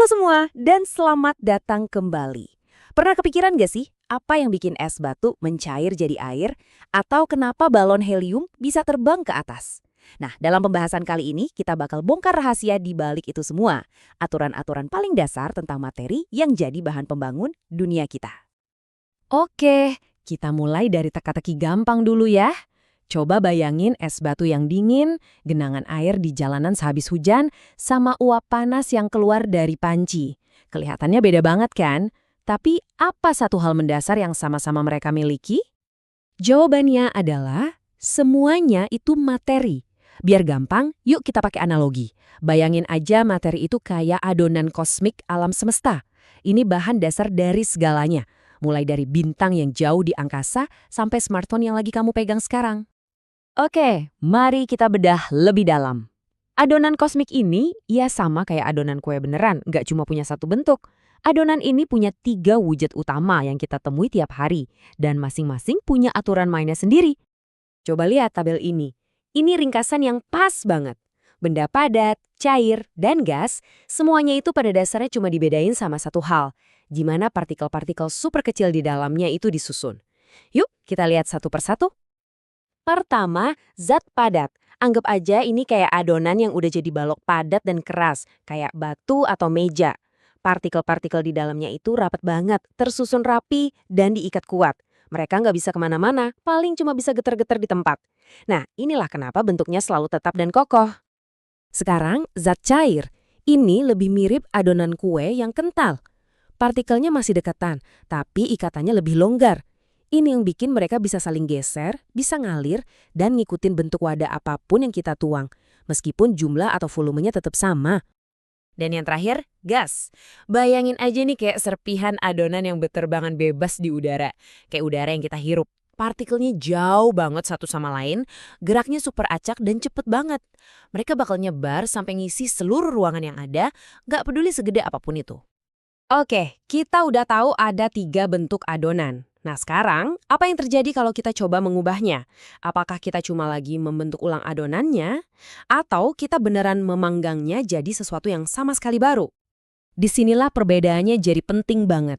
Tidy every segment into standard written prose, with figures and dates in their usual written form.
Halo semua, dan selamat datang kembali. Pernah kepikiran gak sih, apa yang bikin es batu mencair jadi air? Atau kenapa balon helium bisa terbang ke atas? Nah, dalam pembahasan kali ini, kita bakal bongkar rahasia di balik itu semua. Aturan-aturan paling dasar tentang materi yang jadi bahan pembangun dunia kita. Oke, kita mulai dari teka-teki gampang dulu ya. Coba bayangin es batu yang dingin, genangan air di jalanan sehabis hujan, sama uap panas yang keluar dari panci. Kelihatannya beda banget kan? Tapi apa satu hal mendasar yang sama-sama mereka miliki? Jawabannya adalah semuanya itu materi. Biar gampang, yuk kita pakai analogi. Bayangin aja materi itu kayak adonan kosmik alam semesta. Ini bahan dasar dari segalanya. Mulai dari bintang yang jauh di angkasa sampai smartphone yang lagi kamu pegang sekarang. Oke, mari kita bedah lebih dalam. Adonan kosmik ini, ya sama kayak adonan kue beneran, nggak cuma punya satu bentuk. Adonan ini punya 3 wujud utama yang kita temui tiap hari, dan masing-masing punya aturan mainnya sendiri. Coba lihat tabel ini. Ini ringkasan yang pas banget. Benda padat, cair, dan gas, semuanya itu pada dasarnya cuma dibedain sama satu hal, di mana partikel-partikel super kecil di dalamnya itu disusun. Yuk, kita lihat satu persatu. Pertama, zat padat. Anggap aja ini kayak adonan yang udah jadi balok padat dan keras, kayak batu atau meja. Partikel-partikel di dalamnya itu rapat banget, tersusun rapi, dan diikat kuat. Mereka nggak bisa kemana-mana, paling cuma bisa getar-getar di tempat. Nah, inilah kenapa bentuknya selalu tetap dan kokoh. Sekarang, zat cair. Ini lebih mirip adonan kue yang kental. Partikelnya masih dekatan, tapi ikatannya lebih longgar. Ini yang bikin mereka bisa saling geser, bisa ngalir, dan ngikutin bentuk wadah apapun yang kita tuang, meskipun jumlah atau volumenya tetap sama. Dan yang terakhir, gas. Bayangin aja nih kayak serpihan adonan yang berterbangan bebas di udara. Kayak udara yang kita hirup. Partikelnya jauh banget satu sama lain, geraknya super acak dan cepet banget. Mereka bakal nyebar sampai ngisi seluruh ruangan yang ada, gak peduli segede apapun itu. Oke, kita udah tahu ada 3 bentuk adonan. Nah sekarang, apa yang terjadi kalau kita coba mengubahnya? Apakah kita cuma lagi membentuk ulang adonannya? Atau kita beneran memanggangnya jadi sesuatu yang sama sekali baru? Disinilah perbedaannya jadi penting banget.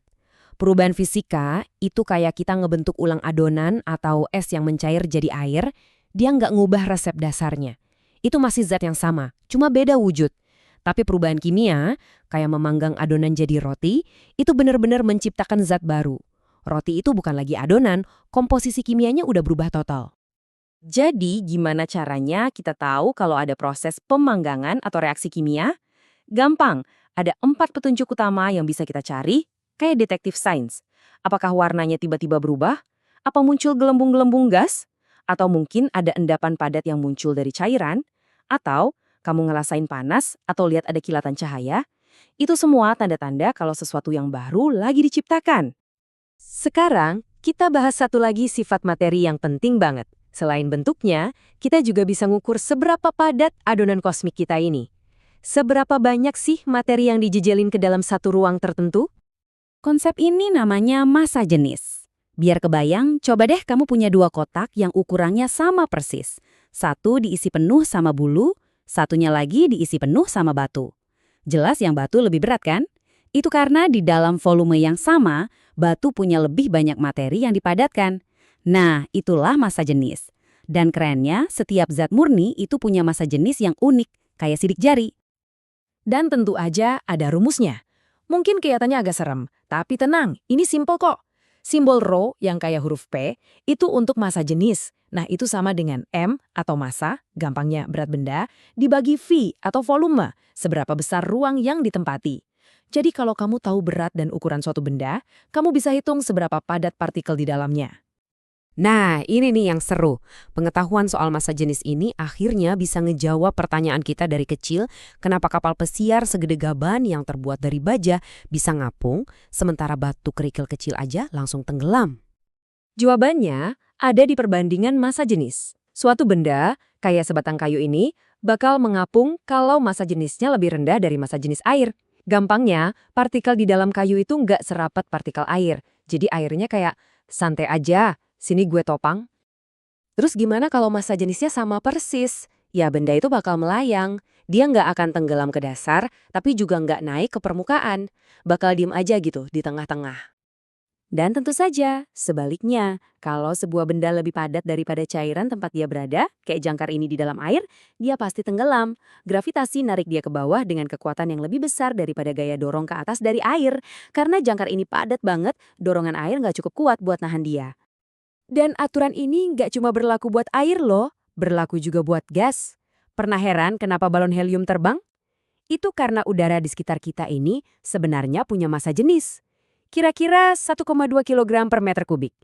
Perubahan fisika itu kayak kita ngebentuk ulang adonan atau es yang mencair jadi air, dia nggak ngubah resep dasarnya. Itu masih zat yang sama, cuma beda wujud. Tapi perubahan kimia, kayak memanggang adonan jadi roti, itu benar-benar menciptakan zat baru. Roti itu bukan lagi adonan, komposisi kimianya udah berubah total. Jadi, gimana caranya kita tahu kalau ada proses pemanggangan atau reaksi kimia? Gampang, ada 4 petunjuk utama yang bisa kita cari, kayak detektif sains. Apakah warnanya tiba-tiba berubah? Apa muncul gelembung-gelembung gas? Atau mungkin ada endapan padat yang muncul dari cairan? Atau kamu ngerasain panas atau lihat ada kilatan cahaya? Itu semua tanda-tanda kalau sesuatu yang baru lagi diciptakan. Sekarang, kita bahas satu lagi sifat materi yang penting banget. Selain bentuknya, kita juga bisa ngukur seberapa padat adonan kosmik kita ini. Seberapa banyak sih materi yang dijejelin ke dalam satu ruang tertentu? Konsep ini namanya massa jenis. Biar kebayang, coba deh kamu punya 2 kotak yang ukurannya sama persis. Satu diisi penuh sama bulu, satunya lagi diisi penuh sama batu. Jelas yang batu lebih berat kan? Itu karena di dalam volume yang sama, batu punya lebih banyak materi yang dipadatkan. Nah, itulah massa jenis. Dan kerennya, setiap zat murni itu punya massa jenis yang unik, kayak sidik jari. Dan tentu aja ada rumusnya. Mungkin kelihatannya agak serem, tapi tenang, ini simple kok. Simbol Rho yang kayak huruf P itu untuk massa jenis. Nah, itu sama dengan M atau massa, gampangnya berat benda, dibagi V atau volume, seberapa besar ruang yang ditempati. Jadi kalau kamu tahu berat dan ukuran suatu benda, kamu bisa hitung seberapa padat partikel di dalamnya. Nah, ini nih yang seru. Pengetahuan soal massa jenis ini akhirnya bisa ngejawab pertanyaan kita dari kecil, kenapa kapal pesiar segede gaban yang terbuat dari baja bisa ngapung, sementara batu kerikil kecil aja langsung tenggelam. Jawabannya ada di perbandingan massa jenis. Suatu benda, kayak sebatang kayu ini, bakal mengapung kalau massa jenisnya lebih rendah dari massa jenis air. Gampangnya, partikel di dalam kayu itu nggak serapat partikel air. Jadi airnya kayak, santai aja, sini gue topang. Terus gimana kalau massa jenisnya sama persis? Ya benda itu bakal melayang. Dia nggak akan tenggelam ke dasar, tapi juga nggak naik ke permukaan. Bakal diem aja gitu di tengah-tengah. Dan tentu saja, sebaliknya, kalau sebuah benda lebih padat daripada cairan tempat dia berada, kayak jangkar ini di dalam air, dia pasti tenggelam. Gravitasi narik dia ke bawah dengan kekuatan yang lebih besar daripada gaya dorong ke atas dari air. Karena jangkar ini padat banget, dorongan air nggak cukup kuat buat nahan dia. Dan aturan ini nggak cuma berlaku buat air loh, berlaku juga buat gas. Pernah heran kenapa balon helium terbang? Itu karena udara di sekitar kita ini sebenarnya punya massa jenis. Kira-kira 1,2 kg per meter kubik.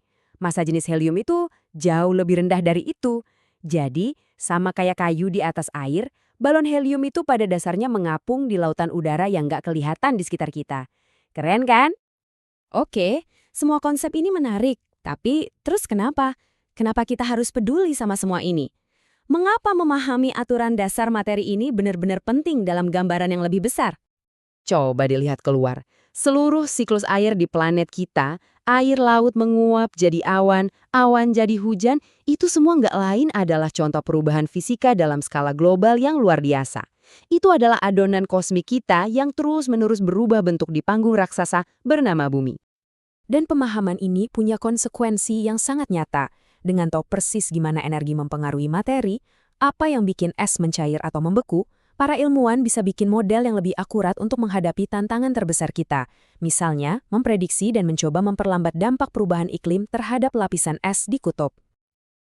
Massa jenis helium itu jauh lebih rendah dari itu. Jadi, sama kayak kayu di atas air, balon helium itu pada dasarnya mengapung di lautan udara yang nggak kelihatan di sekitar kita. Keren kan? Oke, semua konsep ini menarik. Tapi terus kenapa? Kenapa kita harus peduli sama semua ini? Mengapa memahami aturan dasar materi ini benar-benar penting dalam gambaran yang lebih besar? Coba dilihat keluar. Seluruh siklus air di planet kita, air laut menguap jadi awan, awan jadi hujan, itu semua nggak lain adalah contoh perubahan fisika dalam skala global yang luar biasa. Itu adalah adonan kosmik kita yang terus-menerus berubah bentuk di panggung raksasa bernama bumi. Dan pemahaman ini punya konsekuensi yang sangat nyata. Dengan tahu persis gimana energi mempengaruhi materi, apa yang bikin es mencair atau membeku, para ilmuwan bisa bikin model yang lebih akurat untuk menghadapi tantangan terbesar kita. Misalnya, memprediksi dan mencoba memperlambat dampak perubahan iklim terhadap lapisan es di kutub.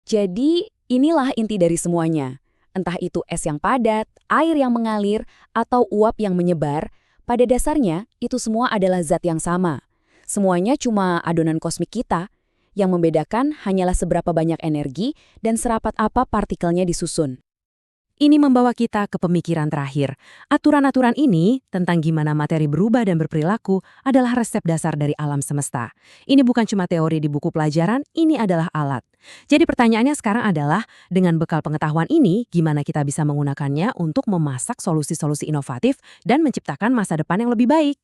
Jadi, inilah inti dari semuanya. Entah itu es yang padat, air yang mengalir, atau uap yang menyebar, pada dasarnya itu semua adalah zat yang sama. Semuanya cuma adonan kosmik kita. Yang membedakan hanyalah seberapa banyak energi dan serapat apa partikelnya disusun. Ini membawa kita ke pemikiran terakhir. Aturan-aturan ini tentang gimana materi berubah dan berperilaku adalah resep dasar dari alam semesta. Ini bukan cuma teori di buku pelajaran, ini adalah alat. Jadi pertanyaannya sekarang adalah, dengan bekal pengetahuan ini, gimana kita bisa menggunakannya untuk memasak solusi-solusi inovatif dan menciptakan masa depan yang lebih baik?